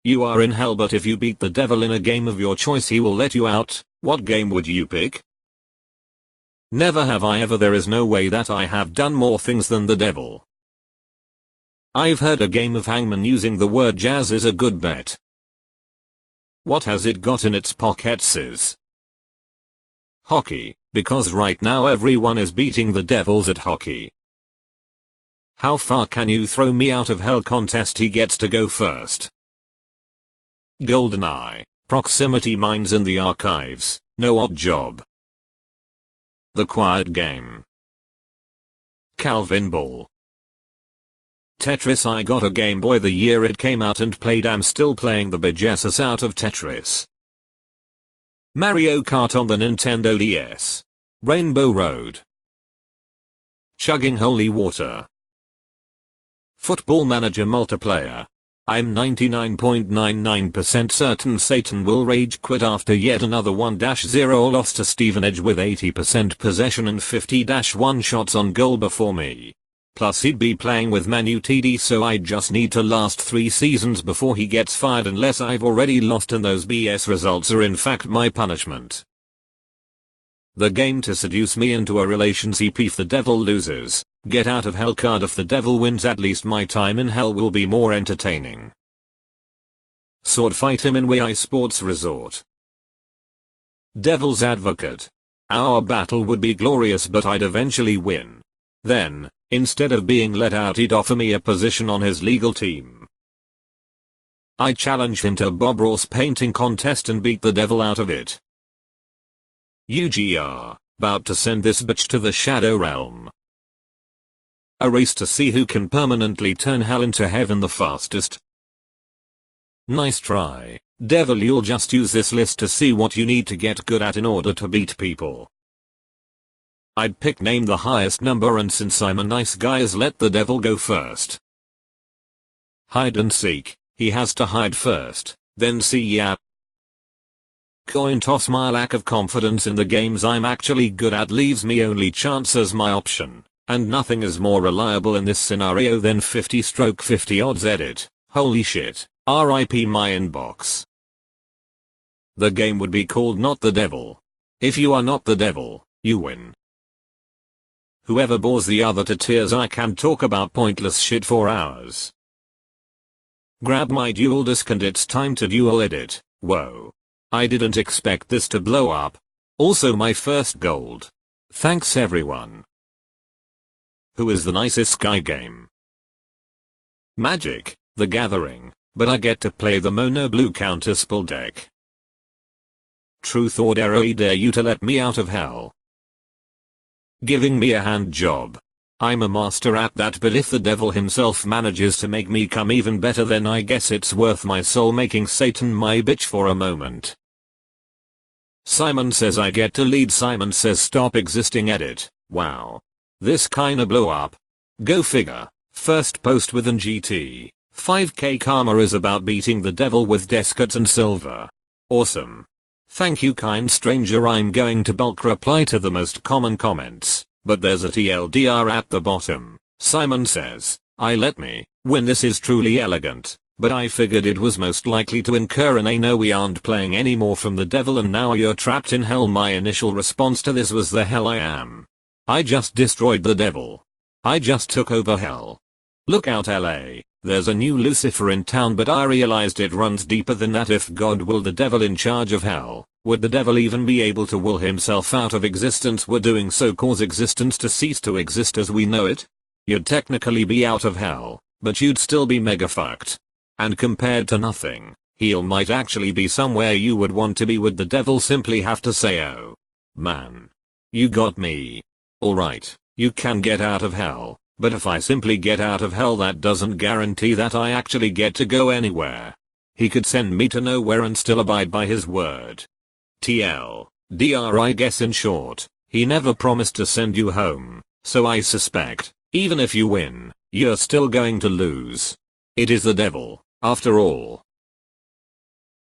You are in hell, but if you beat the devil in a game of your choice he will let you out. What game would you pick? Never have I ever. There is no way that I have done more things than the devil. I've heard a game of hangman using the word jazz is a good bet. What has it got in its pockets? Hockey, because right now everyone is beating the devils at hockey. How far can you throw me out of hell contest? He gets to go first. GoldenEye, proximity mines in the archives, no odd job. The Quiet Game. Calvin Ball. Tetris. I got a Game Boy the year it came out and played. I'm still playing the bejesus out of Tetris. Mario Kart on the Nintendo DS. Rainbow Road. Chugging holy water. Football Manager multiplayer. I'm 99.99% certain Satan will rage quit after yet another 1-0 loss to Steven Edge with 80% possession and 50-1 shots on goal before me. Plus he'd be playing with Man U TD, so I just need to last 3 seasons before he gets fired unless I've already lost and those BS results are in fact my punishment. The game to seduce me into a relationship. If the devil loses, get out of hell card. If the devil wins, at least my time in hell will be more entertaining. Sword fight him in Wii Sports Resort. Devil's Advocate. Our battle would be glorious, but I'd eventually win. Then, instead of being let out, he'd offer me a position on his legal team. I challenge him to Bob Ross painting contest and beat the devil out of it. UGR, about to send this bitch to the Shadow Realm. A race to see who can permanently turn hell into heaven the fastest. Nice try, devil. You'll just use this list to see what you need to get good at in order to beat people. I'd pick name the highest number, and since I'm a nice guy, let the devil go first. Hide and seek. He has to hide first, then see ya. Coin toss. My lack of confidence in the games I'm actually good at leaves me only chance as my option, and nothing is more reliable in this scenario than 50/50 odds edit. Holy shit, RIP my inbox. The game would be called Not the Devil. If you are not the devil, you win. Whoever bores the other to tears. I can talk about pointless shit for hours. Grab my dual disc and it's time to dual edit. Whoa. I didn't expect this to blow up. Also my first gold. Thanks everyone. Who is the nicest guy game? Magic, the Gathering, but I get to play the Mono Blue counterspell deck. Truth or dare? I dare you to let me out of hell. Giving me a hand job. I'm a master at that, but if the devil himself manages to make me come even better, then I guess it's worth my soul making Satan my bitch for a moment. Simon says I get to lead. Simon says stop existing edit. Wow. This kinda blew up. Go figure. First post with an GT. 5k karma is about beating the devil with Descartes and silver. Awesome. Thank you kind stranger. I'm going to bulk reply to the most common comments, but there's a TLDR at the bottom. Simon says, I let me win. This is truly elegant, but I figured it was most likely to incur an no, we aren't playing anymore from the devil and now you're trapped in hell. My initial response to this was the hell I am. I just destroyed the devil. I just took over hell. Look out LA, there's a new Lucifer in town, but I realized it runs deeper than that. If God willed the devil in charge of hell, would the devil even be able to will himself out of existence? Would doing so cause existence to cease to exist as we know it? You'd technically be out of hell, but you'd still be mega fucked. And compared to nothing, hell might actually be somewhere you would want to be. Would the devil simply have to say, oh man, you got me. Alright, you can get out of hell, but if I simply get out of hell, that doesn't guarantee that I actually get to go anywhere. He could send me to nowhere and still abide by his word. TLDR, I guess in short, he never promised to send you home, so I suspect, even if you win, you're still going to lose. It is the devil, after all.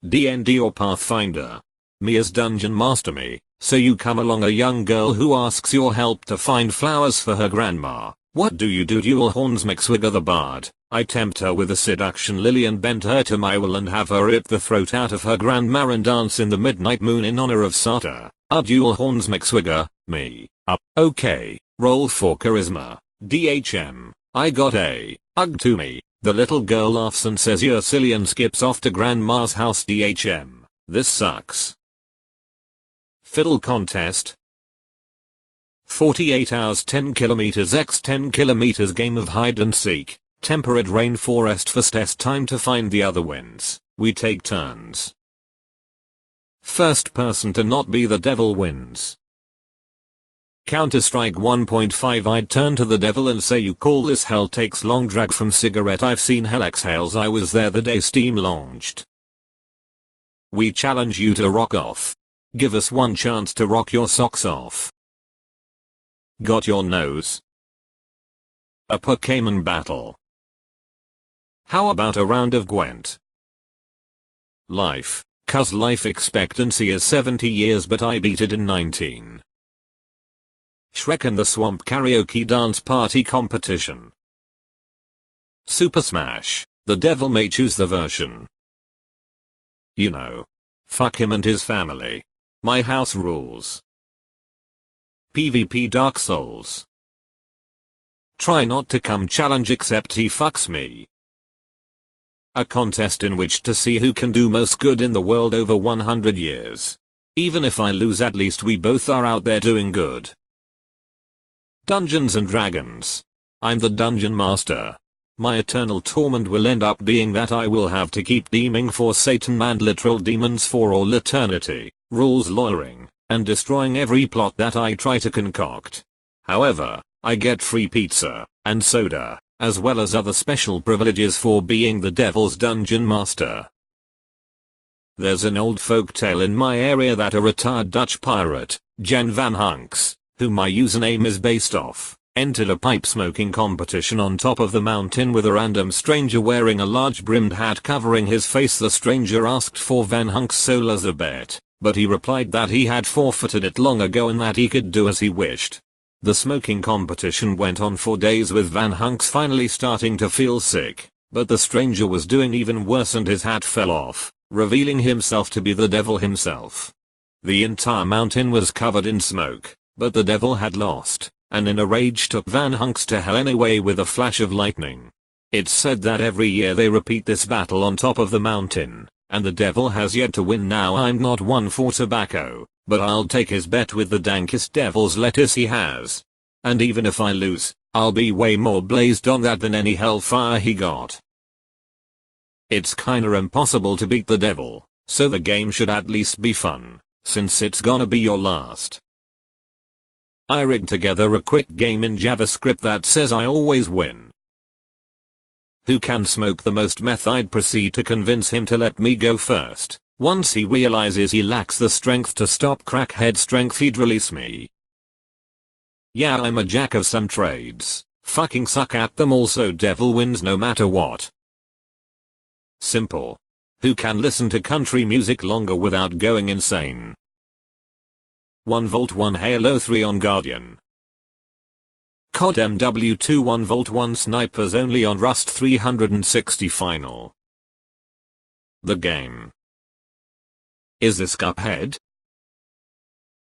D&D or Pathfinder. Me as Dungeon Master. Me, so you come along a young girl who asks your help to find flowers for her grandma. What do you do, dual horns McSwigger the Bard? I tempt her with a seduction lily and bend her to my will and have her rip the throat out of her grandma and dance in the midnight moon in honor of Sata. Dual horns McSwigger, me. Okay, roll for charisma. DHM. I got a. Ugh to me. The little girl laughs and says you're silly and skips off to grandma's house. DHM. This sucks. Fiddle contest. 48 hours 10 kilometers x 10 kilometers game of hide and seek. Temperate rainforest fastest time to find the other wins. We take turns. First person to not be the devil wins. Counter-Strike 1.5 I'd turn to the devil and say you call this hell takes long drag from cigarette I've seen hell exhales I was there the day Steam launched. We challenge you to rock off. Give us one chance to rock your socks off. Got your nose? A Pokemon battle. How about a round of Gwent? Life, cuz life expectancy is 70 years but I beat it in 19. Shrek and the Swamp karaoke dance party competition. Super Smash, the devil may choose the version. You know. Fuck him and his family. My house rules. PvP Dark Souls. Try not to come challenge except he fucks me. A contest in which to see who can do most good in the world over 100 years. Even if I lose at least we both are out there doing good. Dungeons and Dragons. I'm the dungeon master. My eternal torment will end up being that I will have to keep deeming for Satan and literal demons for all eternity, rules lawyering, and destroying every plot that I try to concoct. However, I get free pizza, and soda, as well as other special privileges for being the devil's dungeon master. There's an old folk tale in my area that a retired Dutch pirate, Jan van Hunks, who my username is based off, entered a pipe smoking competition on top of the mountain with a random stranger wearing a large brimmed hat covering his face. The stranger asked for Van Hunk's soul as a bet, but he replied that he had forfeited it long ago and that he could do as he wished. The smoking competition went on for days with Van Hunks finally starting to feel sick, but the stranger was doing even worse and his hat fell off, revealing himself to be the devil himself. The entire mountain was covered in smoke, but the devil had lost, and in a rage took Van Hunks to hell anyway with a flash of lightning. It's said that every year they repeat this battle on top of the mountain, and the devil has yet to win. Now I'm not one for tobacco, but I'll take his bet with the dankest devil's lettuce he has. And even if I lose, I'll be way more blazed on that than any hellfire he got. It's kinda impossible to beat the devil, so the game should at least be fun, since it's gonna be your last. I rigged together a quick game in JavaScript that says I always win. Who can smoke the most meth? I'd proceed to convince him to let me go first. Once he realizes he lacks the strength to stop crackhead strength, he'd release me. Yeah, I'm a jack of some trades. Fucking suck at them all, so devil wins no matter what. Simple. Who can listen to country music longer without going insane? 1 Volt 1 Halo 3 on Guardian. COD MW2 1 Volt 1 Snipers only on Rust 360 Final. The game. Is this Cuphead?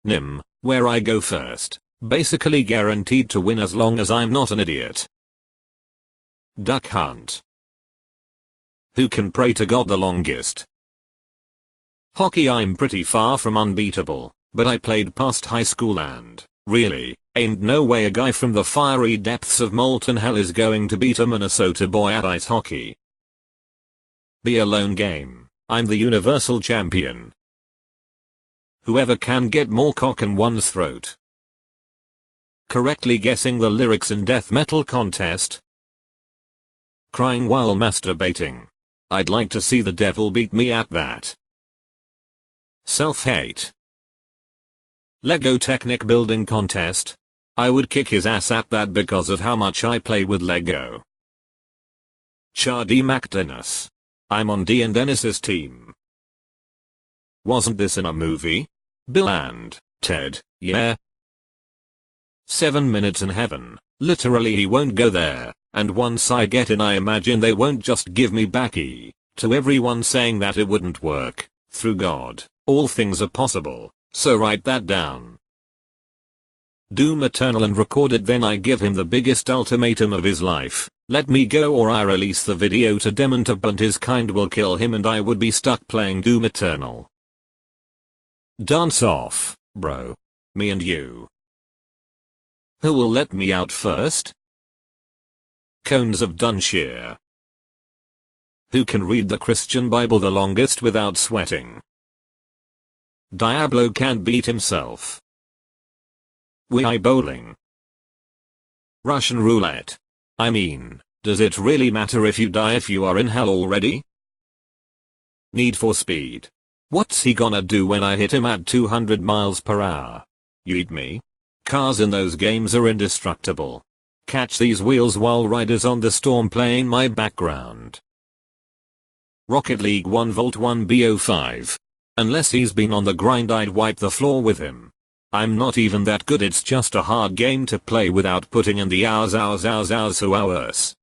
Nim, where I go first. Basically guaranteed to win as long as I'm not an idiot. Duck Hunt. Who can pray to God the longest? Hockey. I'm pretty far from unbeatable, but I played past high school and, really, ain't no way a guy from the fiery depths of molten hell is going to beat a Minnesota boy at ice hockey. Be a lone game. I'm the universal champion. Whoever can get more cock in one's throat. Correctly guessing the lyrics in death metal contest. Crying while masturbating. I'd like to see the devil beat me at that. Self-hate. Lego Technic building contest. I would kick his ass at that because of how much I play with Lego. Chardy McDennis. I'm on D and Dennis's team. Wasn't this in a movie? Bill and Ted, yeah. 7 Minutes in Heaven. Literally he won't go there, and once I get in I imagine they won't just give me back E. To everyone saying that it wouldn't work, through God, all things are possible, so write that down. Doom Eternal and record it, then I give him the biggest ultimatum of his life. Let me go or I release the video to Dementub and his kind will kill him and I would be stuck playing Doom Eternal. Dance off, bro. Me and you. Who will let me out first? Cones of Dunshire. Who can read the Christian Bible the longest without sweating? Diablo can't beat himself. Wii bowling. Russian roulette. I mean, does it really matter if you die if you are in hell already? Need for Speed. What's he gonna do when I hit him at 200 miles per hour? You eat me? Cars in those games are indestructible. Catch these wheels while Riders on the Storm play in my background. Rocket League 1 Volt 1 BO5. Unless he's been on the grind I'd wipe the floor with him. I'm not even that good, it's just a hard game to play without putting in the hours so hours.